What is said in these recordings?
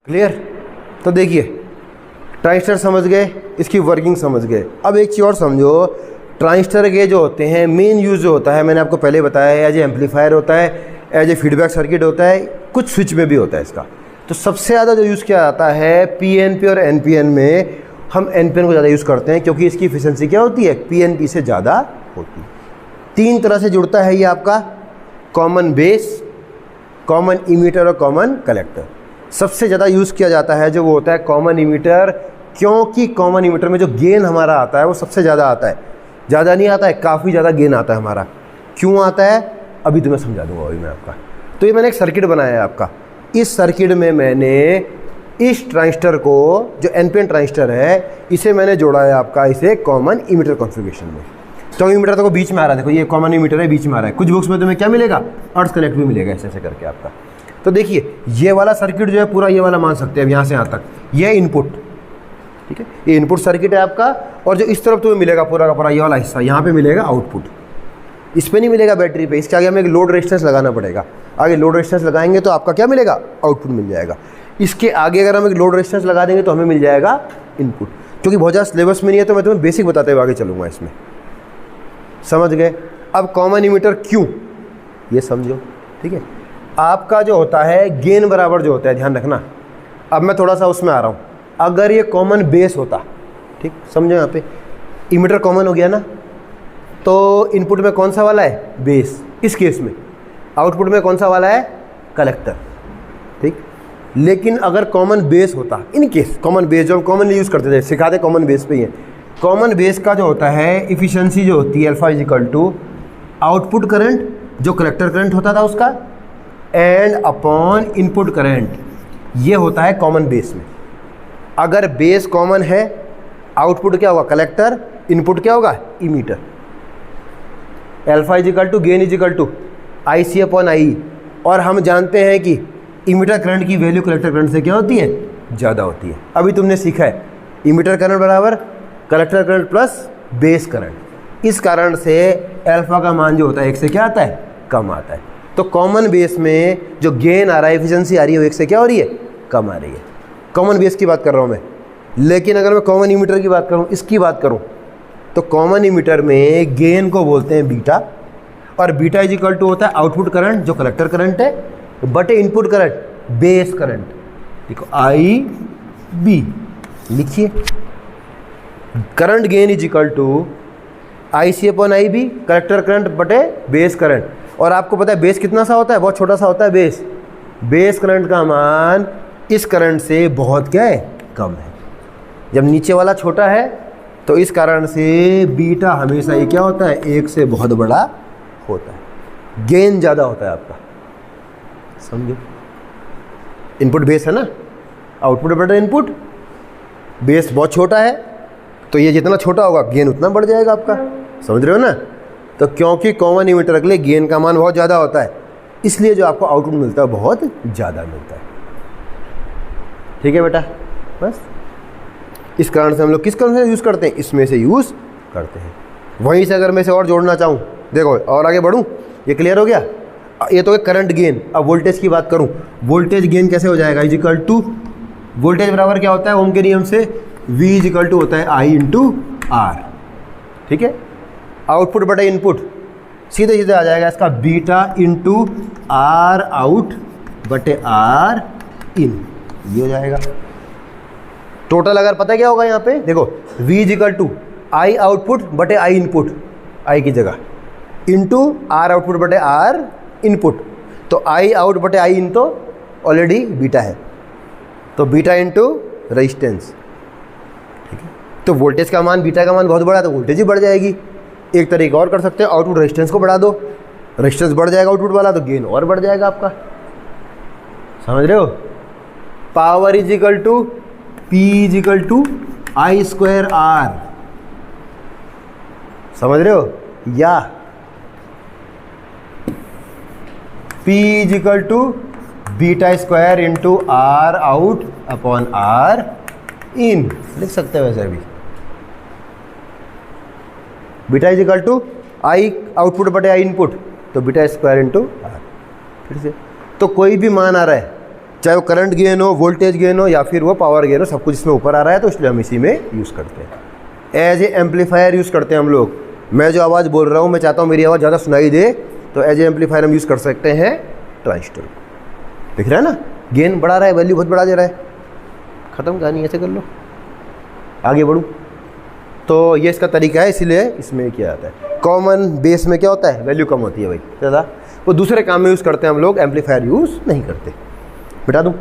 Clear? तो देखिए transistor समझ गए, इसकी वर्किंग समझ गए। अब एक चीज़ और समझो, ट्रांजिस्टर के जो होते हैं मेन यूज़ जो होता है मैंने आपको पहले बताया है, एज ए एम्पलीफायर होता है, एज ए फीडबैक सर्किट होता है, कुछ स्विच में भी होता है इसका। तो सबसे ज़्यादा जो यूज़ किया जाता है पीएनपी और एनपीएन में, हम एनपीएन को ज़्यादा यूज़ करते हैं क्योंकि इसकी एफिशिएंसी क्या होती है, पीएनपी से ज़्यादा होती है। 3 तरह से जुड़ता है ये आपका, कॉमन बेस, कॉमन इमीटर और कॉमन कलेक्टर। सबसे ज़्यादा यूज़ किया जाता है जो वो होता है कॉमन इमीटर, क्योंकि कॉमन इमीटर में जो गेन हमारा आता है वो सबसे ज़्यादा आता है। ज़्यादा नहीं आता है, काफ़ी ज़्यादा गेन आता है हमारा। क्यों आता है अभी तुम्हें समझा दूंगा अभी मैं आपका। तो ये मैंने एक सर्किट बनाया है आपका, इस सर्किट में मैंने इस ट्रांजिस्टर को, जो एनपीएन ट्रांजिस्टर है, इसे मैंने जोड़ा है आपका इसे कॉमन इमीटर कॉन्फ़िगरेशन में। तो इमीटर देखो बीच में आ रहा है, देखो ये कॉमन इमीटर है, बीच में आ रहा है। कुछ बुक्स में तुम्हें क्या मिलेगा, अर्थ कनेक्ट भी मिलेगा ऐसे ऐसे करके आपका। तो देखिए ये वाला सर्किट जो है पूरा ये वाला मान सकते हैं, यहाँ से यहाँ तक ये इनपुट, ठीक है, ये इनपुट सर्किट है आपका। और जो इस तरफ तुम्हें मिलेगा पूरा का पूरा ये वाला हिस्सा, यहाँ पे मिलेगा आउटपुट। इस पे नहीं मिलेगा बैटरी पे, इसके आगे हमें एक लोड रेजिस्टेंस लगाना पड़ेगा। आगे लोड रेजिस्टेंस लगाएंगे तो आपका क्या मिलेगा, आउटपुट मिल जाएगा। इसके आगे अगर हम एक लोड रेजिस्टेंस लगा देंगे तो हमें मिल जाएगा इनपुट। क्योंकि बहुत ज़्यादा सिलेबस में नहीं है तो मैं तुम्हें बेसिक बताते हुए आगे चलूँगा इसमें, समझ गए? अब कॉमन इमीटर क्यों, ये समझो, ठीक है। आपका जो होता है गेन बराबर जो होता है, ध्यान रखना। अब मैं थोड़ा सा उसमें आ रहा हूँ, अगर ये कॉमन बेस होता, ठीक, समझो यहाँ पे इमीटर कॉमन हो गया ना, तो इनपुट में कौन सा वाला है, बेस, इस केस में। आउटपुट में कौन सा वाला है, कलेक्टर, ठीक। लेकिन अगर कॉमन बेस होता, इन केस कॉमन बेस जो हम कॉमनली यूज़ करते थे, सिखाते कॉमन बेस पे ही है। कॉमन बेस का जो होता है इफिशियंसी जो होती है alpha is equal to output current जो कलेक्टर करंट होता था उसका, एंड अपॉन इनपुट करंट, ये होता है कॉमन बेस में। अगर बेस कॉमन है, आउटपुट क्या होगा, कलेक्टर, इनपुट क्या होगा, emitter. Alpha is equal to gain is equal to I C upon I. और हम जानते हैं कि इमीटर करंट की वैल्यू कलेक्टर करंट से क्या होती है, ज़्यादा होती है। अभी तुमने सीखा है इमीटर करंट बराबर collector current plus base current. इस कारण से अल्फा का मान जो होता है 1 से क्या आता है, कम आता है। तो कॉमन बेस में जो गेन आ रहा है, एफिशिएंसी आ रही है, वो 1 से क्या हो रही है, कम आ रही है। कॉमन बेस की बात कर रहा हूँ मैं। लेकिन अगर मैं कॉमन इमीटर की बात करूँ, इसकी बात करूँ, तो कॉमन इमीटर में गेन को बोलते हैं बीटा, और बीटा इज इक्वल टू होता है आउटपुट करंट जो कलेक्टर करंट है बटे इनपुट करंट बेस करंट। देखो आई बी लिखिए, current gain is equal to I C upon I B, collector current बटे बेस करंट। और आपको पता है बेस कितना सा होता है, बहुत छोटा सा होता है बेस। बेस करंट का मान इस करंट से बहुत क्या है, कम है। जब नीचे वाला छोटा है तो इस कारण से बीटा हमेशा ये क्या होता है, 1 से बहुत बड़ा होता है, गेन ज़्यादा होता है आपका, समझो। इनपुट बेस है ना, आउटपुट बटे इनपुट, बेस बहुत छोटा है तो ये जितना छोटा होगा गेन उतना बढ़ जाएगा आपका, समझ रहे हो ना। तो क्योंकि कॉमन इमीटर के लिए गेन का मान बहुत ज़्यादा होता है, इसलिए जो आपको आउटपुट मिलता है बहुत ज़्यादा मिलता है। ठीक है बेटा, बस इस कारण से हम लोग किस कारण से यूज़ करते हैं, इसमें से यूज़ करते हैं। वहीं से अगर मैं इसे और जोड़ना चाहूँ, देखो और आगे बढ़ूँ, ये क्लियर हो गया। ये तो है करंट गेन। अब वोल्टेज की बात करूँ, वोल्टेज गेन कैसे हो जाएगा, इज इक्वल टू वोल्टेज बराबर क्या होता है ओम के नियम से, V इज इक्वल टू होता है I इंटू आर। ठीक है, आउटपुट बटे इनपुट सीधे सीधे आ जाएगा इसका बीटा इंटू आर आउट बटे आर इन, ये हो जाएगा। टोटल अगर पता है क्या होगा यहाँ पे, देखो V is equal to I output बटे आई इनपुट, आई की जगह, इंटू आर आउटपुट बटे आर इनपुट। तो आई आउट बटे आई इन तो ऑलरेडी बीटा है, तो बीटा इंटू रेजिस्टेंस। ठीक है, तो वोल्टेज का मान, बीटा का मान बहुत बड़ा है तो वोल्टेज ही बढ़ जाएगी। एक तरीका और कर सकते हैं, आउटपुट रेजिस्टेंस को बढ़ा दो, रेजिस्टेंस बढ़ जाएगा आउटपुट वाला तो गेन और बढ़ जाएगा आपका, समझ रहे हो। Power is equal to P is equal to I square R, समझ रहे हो, या P is equal to beta square into R out upon R in, लिख सकते हैं वैसे अभी। Beta is equal to I output बटे आई इनपुट, तो बीटा स्क्वायर इंटू आर। फिर से तो कोई भी मान आ रहा है, चाहे वो करंट गेन हो, वोल्टेज गेन हो या फिर वो पावर गेन हो, सब कुछ इसमें ऊपर आ रहा है, तो इसलिए हम इसी में यूज़ करते हैं। एज ए एम्पलीफायर यूज़ करते हैं हम लोग। मैं जो आवाज़ बोल रहा हूँ, मैं चाहता हूँ मेरी आवाज़ ज़्यादा सुनाई दे, तो एज ए एम्पलीफायर हम यूज़ कर सकते हैं ट्रांजिस्टर। दिख रहा है ना, गेन बढ़ा रहा है, वैल्यू बहुत बढ़ा दे रहा है। ख़त्म कहानी, ऐसे कर लो, आगे बढ़ूँ। तो ये इसका तरीका है, इसीलिए इसमें किया जाता है। कॉमन बेस में क्या होता है, वैल्यू कम होती है भाई ज़्यादा, वो दूसरे काम में यूज़ करते हैं हम लोग, एम्पलीफायर यूज़ नहीं करते। बिठा दूँ,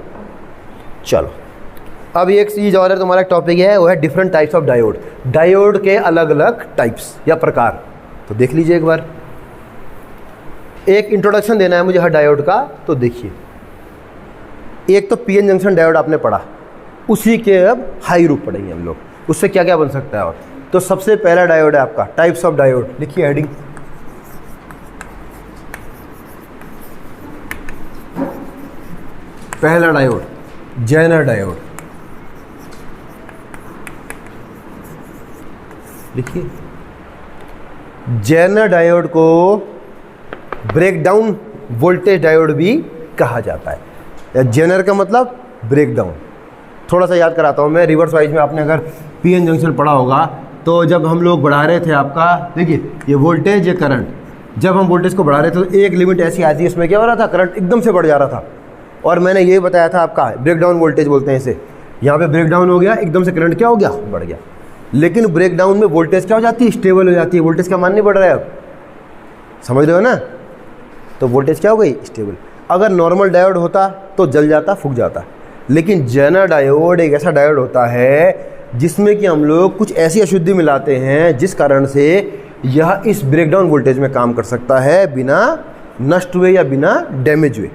चलो। अब एक चीज़ और है, तुम्हारा टॉपिक है, वो है different types of diode. Diode के अलग अलग टाइप्स या प्रकार, तो देख लीजिए एक बार। एक इंट्रोडक्शन देना है मुझे हर डायोड का, तो देखिए। एक तो पीएन जंक्शन डायोड आपने पढ़ा, उसी के अब हाई रूप पढ़ेंगे हम लोग, उससे क्या क्या बन सकता है। और तो सबसे पहला डायोड है आपका टाइप्स ऑफ डायोड, लिखिए हेडिंग। पहला डायोड जेनर डायोड, लिखिए। जेनर डायोड को ब्रेकडाउन वोल्टेज डायोड भी कहा जाता है। जेनर का मतलब ब्रेकडाउन। थोड़ा सा याद कराता हूँ मैं, रिवर्स वाइज में आपने अगर पीएन जंक्शन पढ़ा होगा, तो जब हम लोग बढ़ा रहे थे आपका, देखिए ये वोल्टेज, ये करंट, जब हम वोल्टेज को बढ़ा रहे थे तो एक लिमिट ऐसी आती है, इसमें क्या हो रहा था, करंट एकदम से बढ़ जा रहा था। और मैंने ये बताया था आपका, ब्रेकडाउन वोल्टेज बोलते हैं इसे। यहाँ पे ब्रेकडाउन हो गया, एकदम से करंट क्या हो गया, बढ़ गया। लेकिन ब्रेकडाउन में वोल्टेज क्या हो जाती है, स्टेबल हो जाती है। वोल्टेज का मान नहीं बढ़ रहा है अब, समझ रहे हो ना, तो वोल्टेज क्या हो गई, स्टेबल। अगर नॉर्मल डायोड होता तो जल जाता, फूक जाता। लेकिन जेनर डायोड एक ऐसा डायोड होता है जिसमें कि हम लोग कुछ ऐसी अशुद्धि मिलाते हैं जिस कारण से यह इस ब्रेकडाउन वोल्टेज में काम कर सकता है, बिना नष्ट हुए या बिना डैमेज हुए।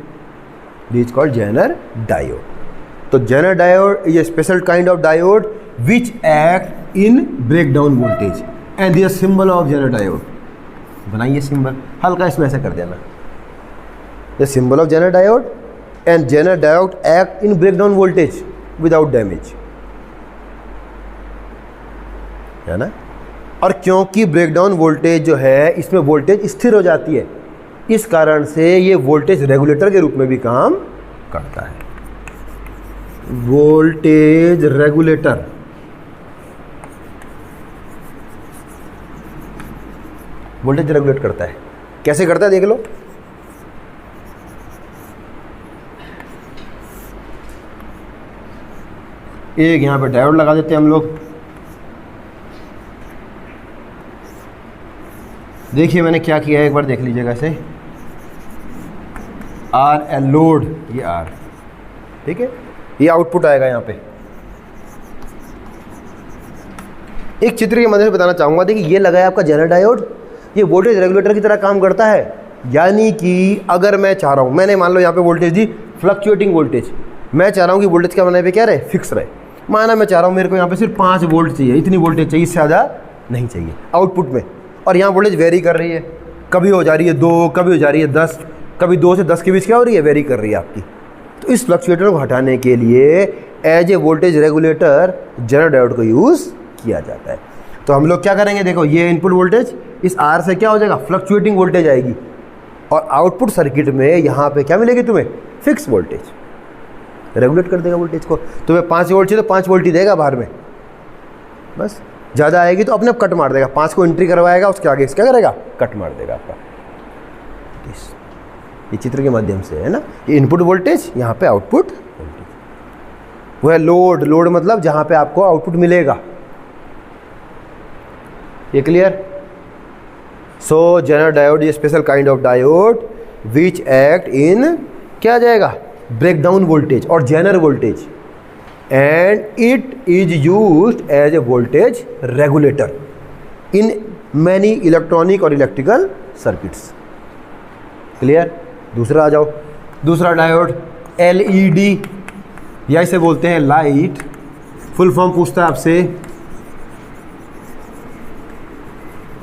This is called zener diode. तो zener diode is a special kind of diode which act in breakdown voltage and the symbol of zener diode. बनाइए सिंबल, हल्का इसमें ऐसा कर देना, the symbol of zener diode and zener diode act in breakdown voltage without damage, है ना। और क्योंकि ब्रेकडाउन वोल्टेज जो है, इसमें वोल्टेज स्थिर हो जाती है, इस कारण से ये वोल्टेज रेगुलेटर के रूप में भी काम करता है। वोल्टेज रेगुलेटर, वोल्टेज रेगुलेट करता है। कैसे करता है देख लो। एक यहां पे डायोड लगा देते हैं हम लोग। देखिए मैंने क्या किया है, एक बार देख लीजिएगा इसे। आर एल लोड, ये आर, ठीक है, ये आउटपुट आएगा यहाँ पे। एक चित्र की मदद से बताना चाहूँगा, देखिए ये लगा है आपका जेनर डायोड, ये वोल्टेज रेगुलेटर की तरह काम करता है। यानी कि अगर मैं चाह रहा हूँ, मैंने मान लो यहाँ पे वोल्टेज दी फ्लक्चुएटिंग वोल्टेज, मैं चाह रहा हूँ कि वोल्टेज क्या बनाए पे क्या रहे, फिक्स रहे। माना मैं चाह रहा हूँ मेरे को यहाँ पे सिर्फ 5 वोल्ट चाहिए, इतनी वोल्टेज चाहिए, इससे ज़्यादा नहीं चाहिए आउटपुट में। और यहाँ वोल्टेज वेरी कर रही है, कभी हो जा रही है 2, कभी हो जा रही है 10, कभी 2 से 10 के बीच क्या हो रही है, वेरी कर रही है आपकी। तो इस फ्लक्चुएटर को हटाने के लिए as a voltage regulator Zener diode को यूज़ किया जाता है। तो हम लोग क्या करेंगे, देखो ये इनपुट वोल्टेज इस आर से क्या हो जाएगा, फ्लक्चुएटिंग वोल्टेज आएगी। और आउटपुट सर्किट में यहाँ पे क्या मिलेगी तुम्हें, फिक्स वोल्टेज, रेगुलेट कर देगा वोल्टेज को। तुम्हें 5 वोल्ट चाहिए तो 5 वोल्ट ही देगा बाहर में, बस। ज़्यादा आएगी तो अपने आप कट मार देगा, 5 को एंट्री करवाएगा, उसके आगे क्या करेगा, कट मार देगा आपका। ये चित्र के माध्यम से है ना, ये इनपुट वोल्टेज, यहाँ पे आउटपुट वोल्टेज। वो है लोड, लोड मतलब जहाँ पे आपको आउटपुट मिलेगा। ये clear. So Zener diode is special kind of diode which act in क्या आ जाएगा, ब्रेकडाउन वोल्टेज और Zener voltage, and it is used as a voltage regulator in many electronic और इलेक्ट्रिकल सर्किट्स। क्लियर। दूसरा आ जाओ, दूसरा डायोड एलईडी, या इसे बोलते हैं लाइट, फुल फॉर्म पूछता है आपसे,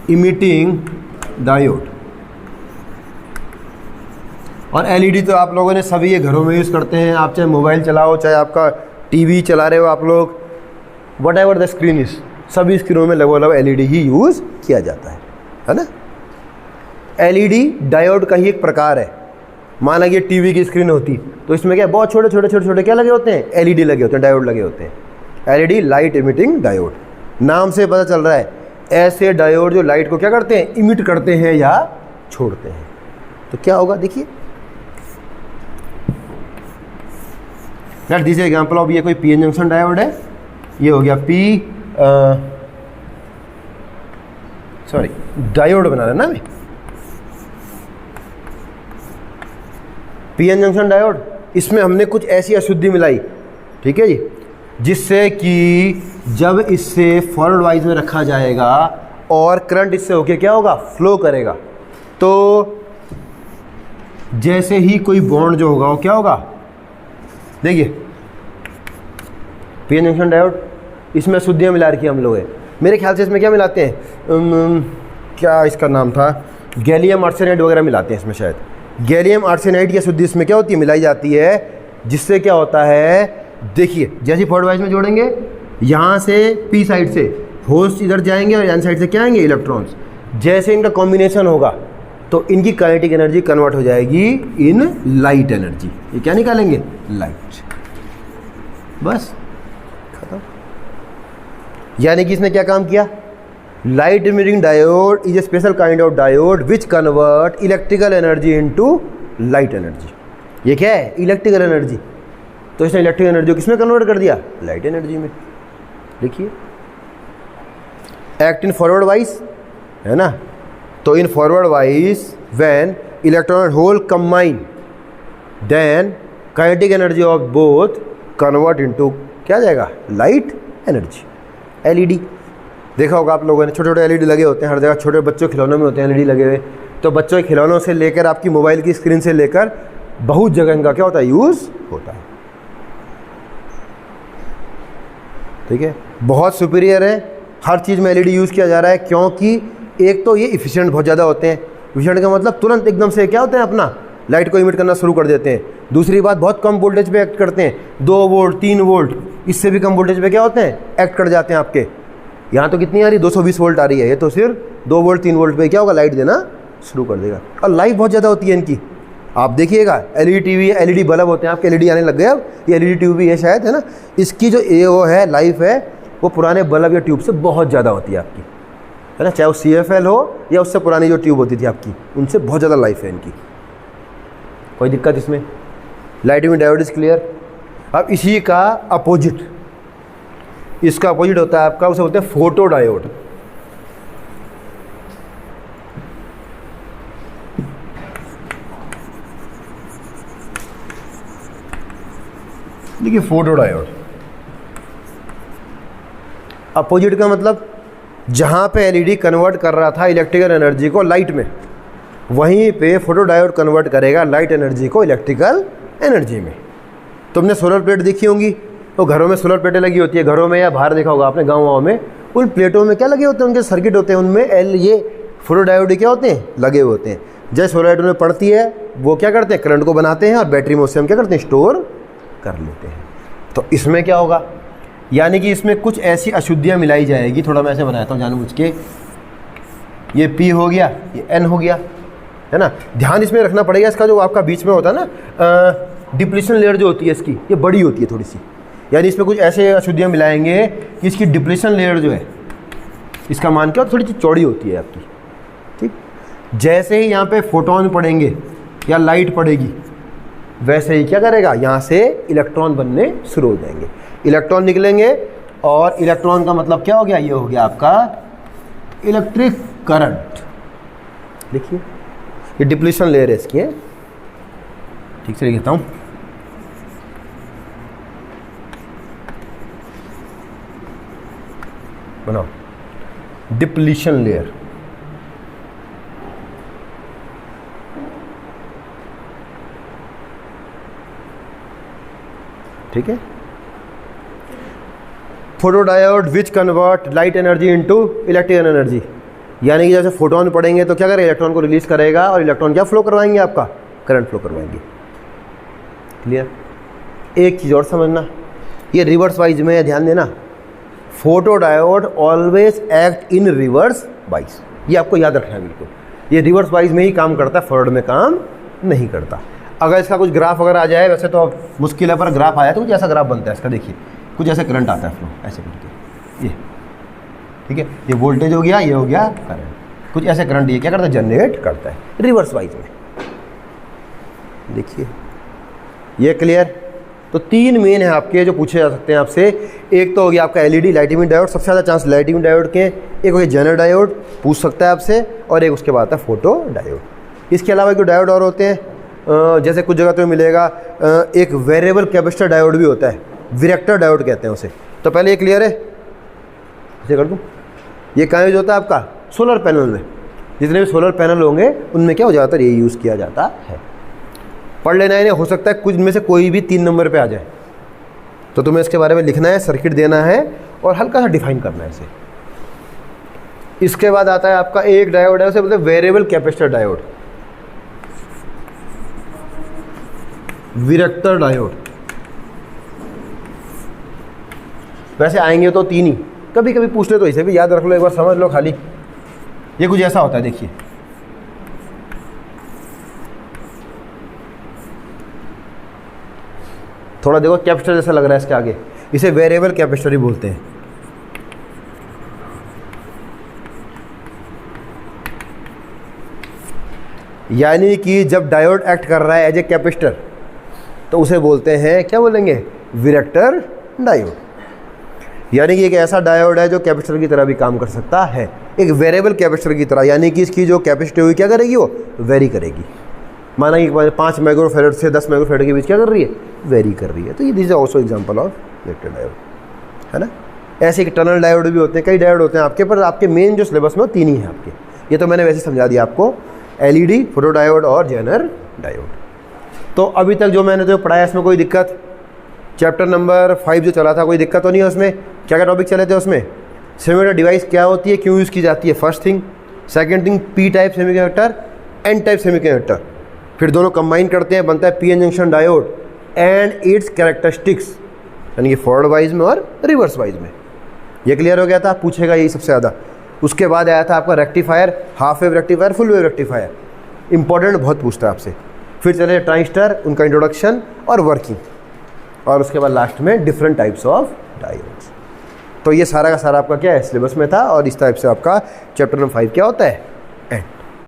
इमिटिंग डायोड। और एलईडी तो आप लोगों ने सभी ये घरों में यूज़ करते हैं, आप चाहे मोबाइल चलाओ, चाहे आपका टीवी चला रहे हो आप लोग, what ever the screen is, सभी स्क्रीनों में लगभग एलईडी ही यूज़ किया जाता है ना। एलईडी डायोड का ही एक प्रकार है। मान लीजिए टीवी की स्क्रीन होती तो इसमें क्या बहुत छोटे छोटे छोटे छोटे क्या लगे होते हैं, एलईडी लगे होते हैं, डायोड लगे होते हैं, एलईडी लाइट इमिटिंग डायोड। नाम से पता चल रहा है ऐसे डायोड जो लाइट को क्या करते हैं, इमिट करते हैं या छोड़ते हैं। तो क्या होगा देखिए, दिस एग्जांपल ऑफ, ये कोई पीएन जंक्शन डायोड है, ये हो गया डायोड बना रहा है ना मैं, पीएन जंक्शन डायोड। इसमें हमने कुछ ऐसी अशुद्धि मिलाई, ठीक है जी, जिससे कि जब इससे फॉरवर्ड वाइज में रखा जाएगा और करंट इससे होके क्या होगा, फ्लो करेगा, तो जैसे ही कोई बॉन्ड जो होगा वो क्या होगा, देखिए पीएन जंक्शन डायोड, इसमें अशुद्धियाँ मिला रखी हम लोग है। मेरे ख्याल से इसमें क्या मिलाते हैं, क्या इसका नाम था, गैलियम आर्सेनाइड वगैरह मिलाते हैं इसमें शायद। गैलियम आर्सेनाइड की अशुद्धि इसमें क्या होती है, मिलाई जाती है, जिससे क्या होता है, देखिए जैसे फॉरवर्ड वाइज में जोड़ेंगे, यहाँ से पी साइड से होल्स इधर जाएंगे और एन साइड से क्या आएंगे, इलेक्ट्रॉन्स। जैसे इनका कॉम्बिनेशन होगा तो इनकी काइनेटिक एनर्जी कन्वर्ट हो जाएगी इन लाइट एनर्जी। ये क्या निकालेंगे, लाइट, बस खत्म। यानी कि इसने क्या काम किया, light emitting diode is a special kind of diode which convert electrical energy into light energy. ये क्या है, इलेक्ट्रिकल एनर्जी। तो इसने इलेक्ट्रिकल एनर्जी को किसमें कन्वर्ट कर दिया, लाइट एनर्जी में। देखिए एक्ट इन फॉरवर्ड वाइज है ना, तो in forward bias when electron and hole combine then kinetic energy of both convert into क्या जाएगा, लाइट एनर्जी। एलईडी देखा होगा आप लोगों ने, छोटे छोटे एलईडी लगे होते हैं हर जगह, छोटे बच्चों के खिलौनों में होते हैं एलईडी लगे हुए। तो बच्चों के खिलौनों से लेकर आपकी मोबाइल की स्क्रीन से लेकर बहुत जगह इनका क्या होता है, यूज़ होता है। ठीक है, बहुत सुपीरियर है, हर चीज़ में एलईडी यूज़ किया जा रहा है, क्योंकि एक तो ये इफिशिएंट बहुत ज़्यादा होते हैं। इफिशिएंट का मतलब तुरंत एकदम से क्या होते हैं, अपना लाइट को इमिट करना शुरू कर देते हैं। दूसरी बात, बहुत कम वोल्टेज पे एक्ट करते हैं, 2 वोल्ट 3 वोल्ट, इससे भी कम वोल्टेज पे क्या होते हैं, एक्ट कर जाते हैं आपके। यहाँ तो कितनी आ रही, 220 वोल्ट आ रही है, ये तो सिर्फ 2 वोल्ट 3 वोल्ट पे क्या होगा, लाइट देना शुरू कर देगा। और लाइफ बहुत ज़्यादा होती है इनकी, आप देखिएगा। एलईडी टीवी, एलईडी बल्ब होते हैं आपके, एलईडी आने लग गए अब, ये एलईडी ट्यूब भी है शायद, है ना। इसकी जो वो है लाइफ है, वो पुराने बल्ब या ट्यूब से बहुत ज़्यादा होती है आपकी, है ना। चाहे वो CFL हो या उससे पुरानी जो ट्यूब होती थी आपकी, उनसे बहुत ज़्यादा लाइफ है इनकी, कोई दिक्कत इसमें। Lighting diode is clear. अब इसी का अपोजिट, इसका अपोजिट होता है आपका, उसे बोलते हैं फोटो डायोड। देखिए फोटो डायोड, अपोजिट का मतलब जहाँ पे एलईडी कन्वर्ट कर रहा था इलेक्ट्रिकल एनर्जी को लाइट में, वहीं पे फोटो डायोड कन्वर्ट करेगा लाइट एनर्जी को इलेक्ट्रिकल एनर्जी में। तुमने सोलर प्लेट देखी होंगी, तो घरों में सोलर प्लेटें लगी होती है, घरों में या बाहर देखा होगा आपने गाँव में, उन प्लेटों में क्या लगे होते हैं, उनके सर्किट होते हैं, उनमें ये फोटो डायोड क्या होते हैं, लगे हुए होते हैं। जैसे सोलर लाइट उनमें पड़ती है, वो क्या करते हैं, करंट को बनाते हैं और बैटरी में उससे हम क्या करते हैं, स्टोर कर लेते हैं। तो इसमें क्या होगा, यानी कि इसमें कुछ ऐसी अशुद्धियाँ मिलाई जाएगी, थोड़ा मैं ऐसे बनाता हूँ जानबूझ के, ये P हो गया, ये N हो गया, है ना। ध्यान इसमें रखना पड़ेगा, इसका जो आपका बीच में होता है ना डिप्लीशन लेयर जो होती है इसकी, ये बड़ी होती है थोड़ी सी, यानी इसमें कुछ ऐसे अशुद्धियाँ मिलाएंगे कि इसकी डिप्लीशन लेयर जो है, इसका मान क्या, थोड़ी सी चौड़ी होती है आपकी, ठीक। जैसे ही यहाँ पे फोटोन पड़ेंगे या लाइट पड़ेगी, वैसे ही क्या करेगा, यहाँ से इलेक्ट्रॉन बनने शुरू हो जाएंगे, इलेक्ट्रॉन निकलेंगे, और इलेक्ट्रॉन का मतलब क्या हो गया, ये हो गया आपका इलेक्ट्रिक करंट। देखिए ये डिप्लीशन लेयर है इसकी, है ठीक से लिखता हूँ, बनाओ डिप्लीशन लेयर। ठीक है, photo diode which convert light energy into electrical energy, यानी कि जैसे फोटोन पड़ेंगे तो क्या करेगा, इलेक्ट्रॉन को रिलीज करेगा, और इलेक्ट्रॉन क्या फ्लो करवाएंगे, आपका करंट फ्लो करवाएंगे। क्लियर। एक चीज़ और समझना, ये रिवर्स वाइज में ध्यान देना, photo diode always act in reverse wise, ये आपको याद रखना है बिल्कुल, ये रिवर्स वाइज में ही काम करता है, फॉरवर्ड में काम नहीं करता। अगर इसका कुछ ग्राफ वगैरह आ जाए, वैसे तो अब मुश्किल है पर ग्राफ आया तो कुछ ऐसा ग्राफ बनता है इसका। देखिए कुछ ऐसे करंट आता है फ्लो ऐसे करके, ये ठीक है, ये वोल्टेज हो गया, ये हो गया करंट, कुछ ऐसे करंट ये क्या करता है, जनरेट करता है रिवर्स वाइज में। देखिए ये क्लियर। तो 3 मेन है आपके जो पूछे जा सकते हैं आपसे। एक तो हो गया आपका एलईडी लाइट इमिटिंग डायोड, सबसे ज़्यादा चांस लाइट इमिटिंग डायोड के। एक हो गया जेनर डायोड पूछ सकता है आपसे, और एक उसके बाद आता है फोटो डायोड। इसके अलावा जो डायोड और होते हैं, जैसे कुछ जगह तो मिलेगा एक वेरिएबल कैपेसिटर डायोड भी होता है, विरेक्टर डायोड कहते हैं उसे। तो पहले ये क्लियर है, इसे कर दूँ। ये कहाँ यूज होता है आपका, सोलर पैनल में। जितने भी सोलर पैनल होंगे उनमें क्या हो जाता है, ये यूज़ किया जाता है। पढ़ लेना है, हो सकता है कुछ में से कोई भी 3 नंबर पे आ जाए, तो तुम्हें इसके बारे में लिखना है, सर्किट देना है और हल्का सा डिफाइन करना है इसे। इसके बाद आता है आपका एक डायोड है, उसे बोलते हैं वेरिएबल कैपेसिटर डायोड, विरेक्टर डायोड। वैसे आएंगे तो 3 ही, कभी कभी पूछ ले तो इसे भी याद रख लो, एक बार समझ लो खाली। ये कुछ ऐसा होता है, देखिए थोड़ा देखो कैपेसिटर जैसा लग रहा है इसके आगे, इसे वेरिएबल कैपेसिटर ही बोलते हैं। यानी कि जब डायोड एक्ट कर रहा है एज ए कैपेसिटर तो उसे बोलते हैं, क्या बोलेंगे, विरेक्टर डायोड। यानी कि एक ऐसा डायोड है जो कैपेसिटर की तरह भी काम कर सकता है, एक वेरिएबल कैपेसिटर की तरह। यानी कि इसकी जो कैपेसिटी हुई क्या करेगी, वो वेरी करेगी। माना कि 5 माइक्रोफैरड से 10 माइक्रोफैरड के बीच क्या कर रही है, वेरी कर रही है। तो ये this is also example of varactor diode, है ना। ऐसे एक टनल डायोड भी होते हैं, कई डायोड होते हैं आपके, पर आपके मेन जो सिलेबस में वो 3 ही है आपके। ये तो मैंने वैसे समझा दिया आपको, एलईडी, फोटो डायोड और जेनर डायोड। तो अभी तक जो मैंने तो पढ़ाया इसमें कोई दिक्कत, चैप्टर नंबर 5 जो चला था कोई दिक्कत तो नहीं है उसमें। क्या क्या टॉपिक चले थे उसमें, सेमीकंडक्टर डिवाइस क्या होती है, क्यों यूज़ की जाती है, first thing. Second thing, P type semiconductor, N type semiconductor, फिर दोनों कंबाइन करते हैं, बनता है PN junction diode and its characteristics, यानी कि फॉरवर्ड वाइज में और रिवर्स वाइज में। ये क्लियर हो गया था, पूछेगा यही सबसे ज़्यादा। उसके बाद आया था आपका rectifier, half wave rectifier, full wave rectifier, important बहुत पूछता है आपसे। फिर चले ट्रांजिस्टर, उनका इंट्रोडक्शन और वर्किंग, और उसके बाद लास्ट में डिफरेंट टाइप्स ऑफ डायोड्स। तो ये सारा का सारा आपका क्या है, सिलेबस में था, और इस टाइप से आपका चैप्टर नंबर 5 क्या होता है,